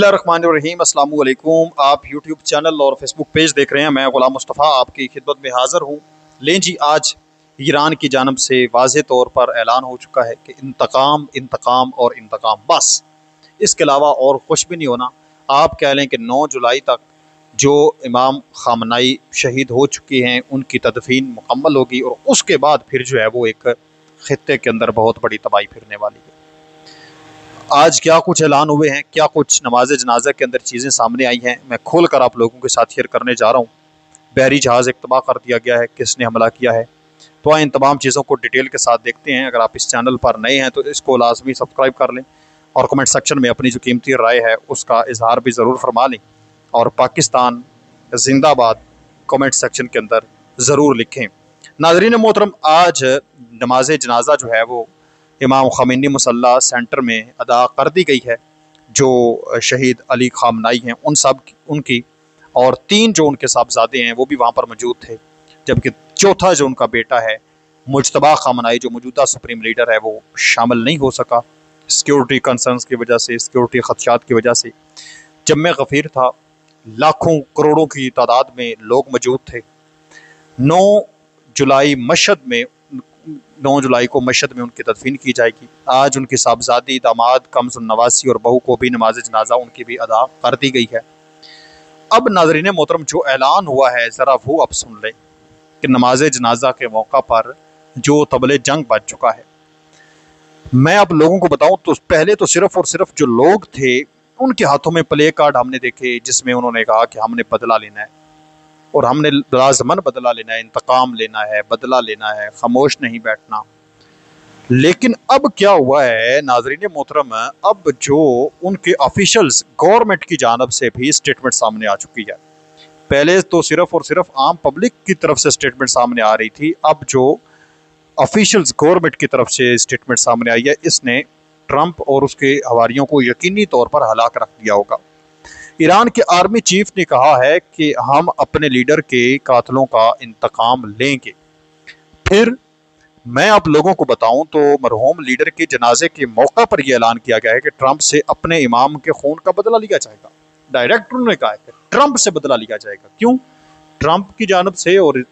बिस्मिल्लाहिर्रहमानिर्रहीम। अस्सलाम वालेकुम। आप यूट्यूब चैनल और फेसबुक पेज देख रहे हैं। मैं गुलाम मुस्तफ़ा आपकी खिदमत में हाज़िर हूँ। लें जी, आज ईरान की जानब से वाज़े तौर पर ऐलान हो चुका है कि इंतकाम, इंतकाम और इंतकाम, बस इसके अलावा और कुछ भी नहीं होना। आप कह लें कि 9 जुलाई तक जो इमाम ख़ामनाई शहीद हो चुके हैं उनकी तदफीन मुकम्मल होगी और उसके बाद फिर जो है वो एक ख़ित्ते के अंदर बहुत बड़ी तबाही फिरने वाली है। आज क्या कुछ ऐलान हुए हैं, क्या कुछ नमाज जनाजा के अंदर चीज़ें सामने आई हैं, मैं खोल कर आप लोगों के साथ शेयर करने जा रहा हूँ। बहरी जहाज़ एक तबाह कर दिया गया है, किसने हमला किया है, तो इन तमाम चीज़ों को डिटेल के साथ देखते हैं। अगर आप इस चैनल पर नए हैं तो इसको लाजमी सब्सक्राइब कर लें और कमेंट सेक्शन में अपनी जो कीमती राय है उसका इजहार भी ज़रूर फरमा लें और पाकिस्तान जिंदाबाद कमेंट सेक्शन के अंदर ज़रूर लिखें। नाज़रीन मोहतरम, आज नमाज जनाजा जो है वो इमाम ख़मीनी मुसल्ला सेंटर में अदा कर दी गई है। जो शहीद अली ख़ामनाई हैं उनकी और 3 जो उनके साहबजादे हैं वो भी वहाँ पर मौजूद थे, जबकि चौथा जो उनका बेटा है मुज्तबा ख़ामनाई, जो मौजूदा सुप्रीम लीडर है, वो शामिल नहीं हो सका सिक्योरिटी कंसर्न्स की वजह से, सिक्योरिटी ख़दशात की वजह से। जम्मे गफ़ीर था, लाखों करोड़ों की तादाद में लोग मौजूद थे। 9 जुलाई मशहद में 9 जुलाई को मशहद में उनकी तदफीन की जाएगी। आज उनकी साहबजादी, दामाद, कमसुन नवासी और बहू को भी नमाज जनाजा उनकी भी अदा कर दी गई है। अब नाज़रीन मोहतरम, जो ऐलान हुआ है ज़रा वो अब सुन लें कि नमाज जनाजा के मौका पर जो तबले जंग बज चुका है। मैं आप लोगों को बताऊं तो पहले तो सिर्फ और सिर्फ जो लोग थे उनके हाथों में प्ले कार्ड हमने देखे जिसमें उन्होंने कहा कि हमने बदला लेना है और हमने लाजमन बदला लेना है, इंतकाम लेना है, बदला लेना है, खामोश नहीं बैठना। लेकिन अब क्या हुआ है नाज़रीन मोहतरम, अब जो उनके ऑफिशियल्स गवर्नमेंट की जानब से भी स्टेटमेंट सामने आ चुकी है। पहले तो सिर्फ और सिर्फ आम पब्लिक की तरफ से स्टेटमेंट सामने आ रही थी, अब जो ऑफिशियल्स गवर्नमेंट की तरफ से स्टेटमेंट सामने आई है, इसने ट्रंप और उसके हवारियों को यकीनी तौर पर हलाक रख दिया होगा। ईरान के आर्मी चीफ ने कहा है कि हम अपने लीडर के कातलों का इंतकाम लेंगे। फिर मैं आप लोगों को बताऊं तो मरहूम लीडर के जनाजे के मौका पर यह ऐलान किया गया है कि ट्रंप से अपने इमाम के खून का बदला लिया जाएगा। डायरेक्ट उन्होंने कहा है कि ट्रंप से बदला लिया जाएगा। क्यों? ट्रंप की जानब से और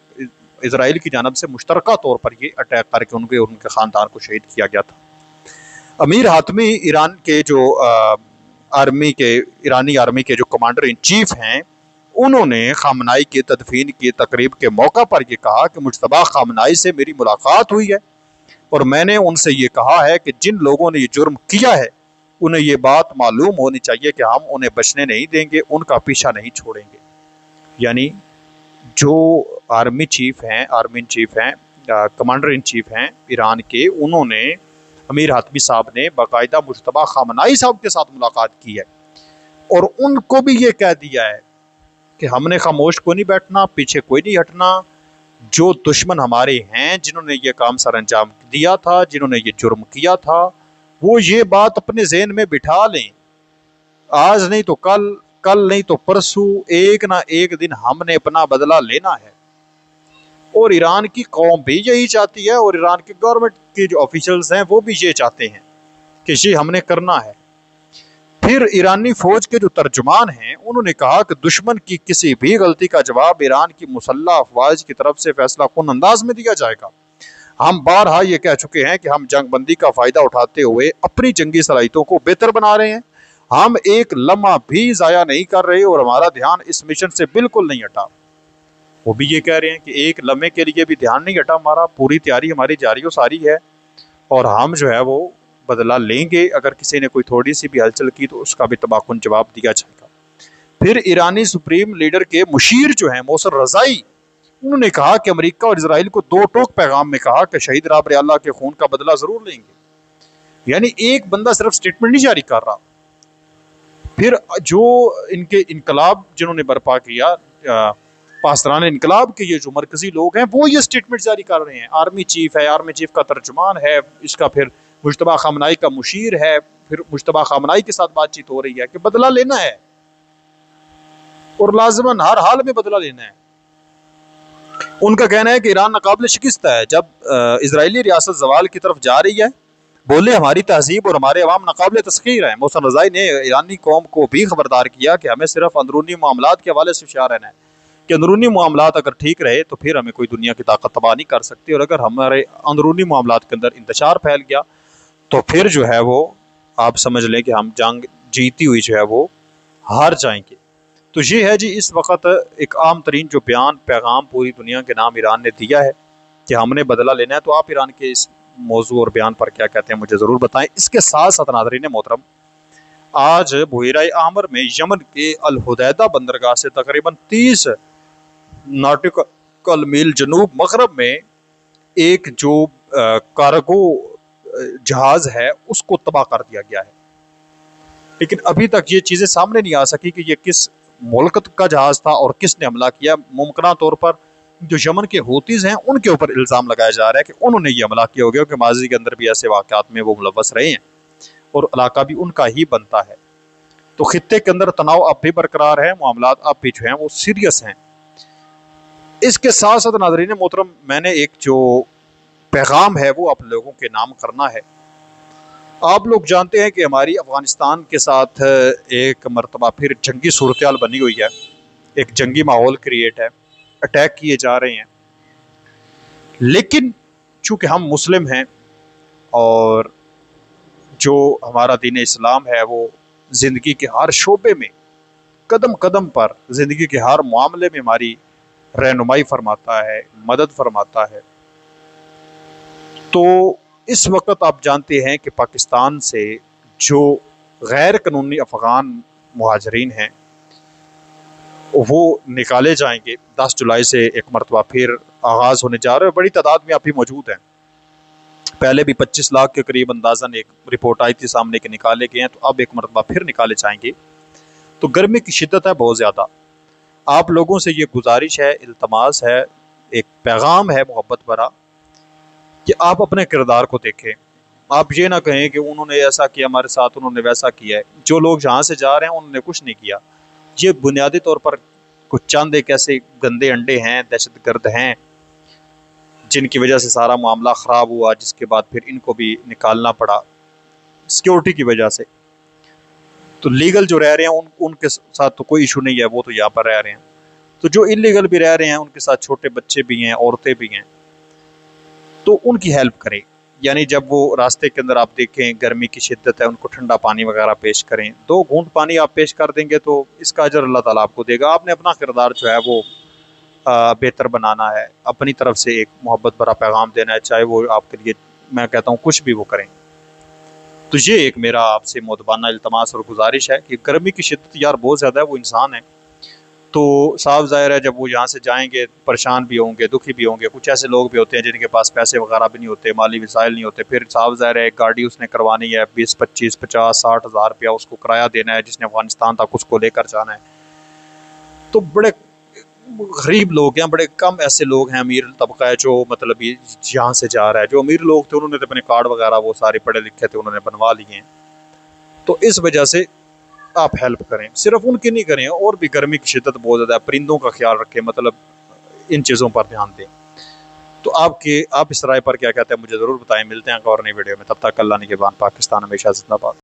इसराइल की जानब से मुश्तरका तौर पर यह अटैक करके उनके खानदान को शहीद किया गया था। अमीर हातमी ईरान के जो ईरानी आर्मी के जो कमांडर इन चीफ हैं, उन्होंने ख़ामनाई की तदफीन की तकरीब के मौका पर यह कहा कि मुज्तबा ख़ामनाई से मेरी मुलाकात हुई है और मैंने उनसे ये कहा है कि जिन लोगों ने ये जुर्म किया है उन्हें ये बात मालूम होनी चाहिए कि हम उन्हें बचने नहीं देंगे, उनका पीछा नहीं छोड़ेंगे। यानी जो आर्मी इन चीफ हैं, कमांडर इन चीफ हैं ईरान के, उन्होंने अमीर हातमी साहब ने बाकायदा मुज्तबा ख़ामनाई साहब के साथ मुलाकात की है और उनको भी ये कह दिया है कि हमने खामोश को नहीं बैठना, पीछे कोई नहीं हटना। जो दुश्मन हमारे हैं, जिन्होंने ये काम सर अंजाम दिया था, जिन्होंने ये जुर्म किया था, वो ये बात अपने ज़हन में बिठा लें। आज नहीं तो कल, कल नहीं तो परसों, एक ना एक दिन हमने अपना बदला लेना है। और ईरान की कौम भी यही चाहती है और ईरान के गवर्नमेंट के जो ऑफिशियल्स हैं वो भी ये चाहते हैं कि ये हमने करना है। फिर ईरानी फौज के जो तर्जुमान हैं उन्होंने कहा कि दुश्मन की किसी भी गलती का जवाब ईरान की मुसल्लह अफवाज की तरफ से फैसला कुन अंदाज में दिया जाएगा। हम बारहा ये कह चुके हैं कि हम जंगबंदी का फायदा उठाते हुए अपनी जंगी सलाहियतों को बेहतर बना रहे हैं। हम एक लम्हा भी जाया नहीं कर रहे और हमारा ध्यान इस मिशन से बिल्कुल नहीं हटा। वो भी ये कह रहे हैं कि एक लम्हे के लिए भी ध्यान नहीं हटा हमारा, पूरी तैयारी हमारी जारी और सारी है और हम जो है वो बदला लेंगे। अगर किसी ने कोई थोड़ी सी भी हलचल की तो उसका भी तबाकुन जवाब दिया जाएगा। फिर ईरानी सुप्रीम लीडर के मुशीर जो हैं मोहसिन रज़ाई, उन्होंने कहा कि अमेरिका और इसराइल को दो टोक पैगाम में कहा कि शहीद राबर अल्लाह के खून का बदला जरूर लेंगे। यानी एक बंदा सिर्फ स्टेटमेंट नहीं जारी कर रहा। फिर जो इनके इनकलाब जिन्होंने बर्पा किया, पासरान इनकलाब के ये जो मरकजी लोग हैं वो ये स्टेटमेंट जारी कर रहे हैं। आर्मी चीफ है, आर्मी चीफ का तर्जुमान है, इसका फिर मुज्तबा ख़ामनाई का मुशीर है, फिर मुज्तबा ख़ामनाई के साथ बातचीत हो रही है कि बदला लेना है और लाजमन हर हाल में बदला लेना है। उनका कहना है कि ईरान नाकाबिल शिकस्त है। जब इजरायली रियासत जवाल की तरफ जा रही है, बोले हमारी तहजीब और हमारे अवाम नाकाबिल तस्खीर हैं। मोहसिन रज़ाई ने ईरानी कौम को भी खबरदार किया कि हमें सिर्फ अंदरूनी मामलात के हवाले से होशियार रहना है कि अंदरूनी मामलात अगर ठीक रहे तो फिर हमें कोई दुनिया की ताकत तबाह नहीं कर सकती, और अगर हमारे अंदरूनी मामलात के अंदर इंतशार फैल गया तो फिर जो है वो आप समझ लें कि हम जंग जीती हुई जो है वो हार जाएंगे। तो ये है जी इस वक्त एक आम तरीन जो बयान पैगाम पूरी दुनिया के नाम ईरान ने दिया है कि हमने बदला लेना है। तो आप ईरान के इस मौजू और बयान पर क्या कहते हैं मुझे ज़रूर बताएं। इसके साथ साथ नाज़रीन मोहतरम, आज बुहैरा अहमर में यमन के अल हुदैदा बंदरगाह से तकरीबन 30 नॉटिकल मील जनूब मगरब में एक जो कार्गो जहाज है उसको तबाह कर दिया गया है। लेकिन अभी तक ये चीज़ें सामने नहीं आ सकी कि ये किस मुल्क का जहाज था और किसने हमला किया। मुमकिन तौर पर जो यमन के हूतीज़ हैं उनके ऊपर इल्ज़ाम लगाया जा रहा है कि उन्होंने ये हमला किया हो गया, क्योंकि माजी के अंदर भी ऐसे वाक़यात में वो मुलव्वस रहे हैं और इलाका भी उनका ही बनता है। तो खित्ते के अंदर तनाव अब भी बरकरार है, मामलात अब भी जो हैं वो सीरियस हैं। इसके साथ साथ नाज़रीन मोहतरम, मैंने एक जो पैगाम है वो आप लोगों के नाम करना है। आप लोग जानते हैं कि हमारी अफ़गानिस्तान के साथ एक मरतबा फिर जंगी सूरत हाल बनी हुई है, एक जंगी माहौल क्रिएट है, अटैक किए जा रहे हैं। लेकिन चूँकि हम मुस्लिम हैं और जो हमारा दीन इस्लाम है वो ज़िंदगी के हर शोबे में कदम कदम पर ज़िंदगी के हर मामले में हमारी रहनुमाई फरमाता है, मदद फरमाता है। तो इस वक्त आप जानते हैं कि पाकिस्तान से जो गैर कानूनी अफ़गान मुहाजिरीन हैं वो निकाले जाएंगे। 10 जुलाई से एक मरतबा फिर आगाज़ होने जा रहे हैं। बड़ी तादाद में अभी मौजूद हैं। पहले भी 25 लाख के करीब अंदाज़न एक रिपोर्ट आई थी सामने के निकाले गए हैं, तो अब एक मरतबा फिर निकाले जाएंगे। तो गर्मी की शिद्दत है बहुत ज़्यादा। आप लोगों से ये गुजारिश है, इल्तमास है, एक पैगाम है मोहब्बत भरा कि आप अपने किरदार को देखें। आप ये ना कहें कि उन्होंने ऐसा किया हमारे साथ, उन्होंने वैसा किया है। जो लोग जहाँ से जा रहे हैं उन्होंने कुछ नहीं किया। ये बुनियादी तौर पर कुछ चंद एक ऐसे गंदे अंडे हैं, दहशतगर्द हैं, जिनकी वजह से सारा मामला ख़राब हुआ, जिसके बाद फिर इनको भी निकालना पड़ा सिक्योरिटी की वजह से। तो लीगल जो रह रहे हैं उनके साथ तो कोई इशू नहीं है, वो तो यहाँ पर रह रहे हैं। तो जो इलीगल भी रह रहे हैं उनके साथ छोटे बच्चे भी हैं, औरतें भी हैं, तो उनकी हेल्प करें। यानी जब वो रास्ते के अंदर आप देखें गर्मी की शिद्दत है, उनको ठंडा पानी वगैरह पेश करें। 2 घूंट पानी आप पेश कर देंगे तो इसका अजर अल्लाह ताला आपको देगा। आपने अपना किरदार जो है वो बेहतर बनाना है, अपनी तरफ से एक मोहब्बत भरा पैगाम देना है, चाहे वो आपके लिए मैं कहता हूँ कुछ भी वो करें। तो ये एक मेरा आपसे मोदबाना इल्तमास और गुजारिश है कि गर्मी की शिद्दत यार बहुत ज़्यादा है, वो इंसान है तो साफ ज़ाहिर है जब वो यहाँ से जाएंगे परेशान भी होंगे, दुखी भी होंगे। कुछ ऐसे लोग भी होते हैं जिनके पास पैसे वगैरह भी नहीं होते, माली वसाइल नहीं होते। फिर साफ ज़ाहिर है एक गाड़ी उसने करवानी है, 20, 25, 50, 60 हज़ार रुपया उसको किराया देना है, जिसने अफगानिस्तान तक उसको लेकर जाना है। तो बड़े गरीब लोग हैं, बड़े कम ऐसे लोग हैं, अमीर तबका है जो मतलब ये यहाँ से जा रहा है। जो अमीर लोग थे उन्होंने तो अपने कार्ड वगैरह वो सारे पढ़े लिखे थे उन्होंने बनवा लिए हैं। तो इस वजह से आप हेल्प करें, सिर्फ उनकी नहीं करें, और भी गर्मी की शिद्दत बहुत ज़्यादा है, परिंदों का ख्याल रखें, मतलब इन चीज़ों पर ध्यान दें। तो आप इस राय पर क्या कहते हैं मुझे ज़रूर बताएं। मिलते हैं एक और नई वीडियो में, तब तक अल्लाह निगहबान। पाकिस्तान हमेशा जिंदाबाद।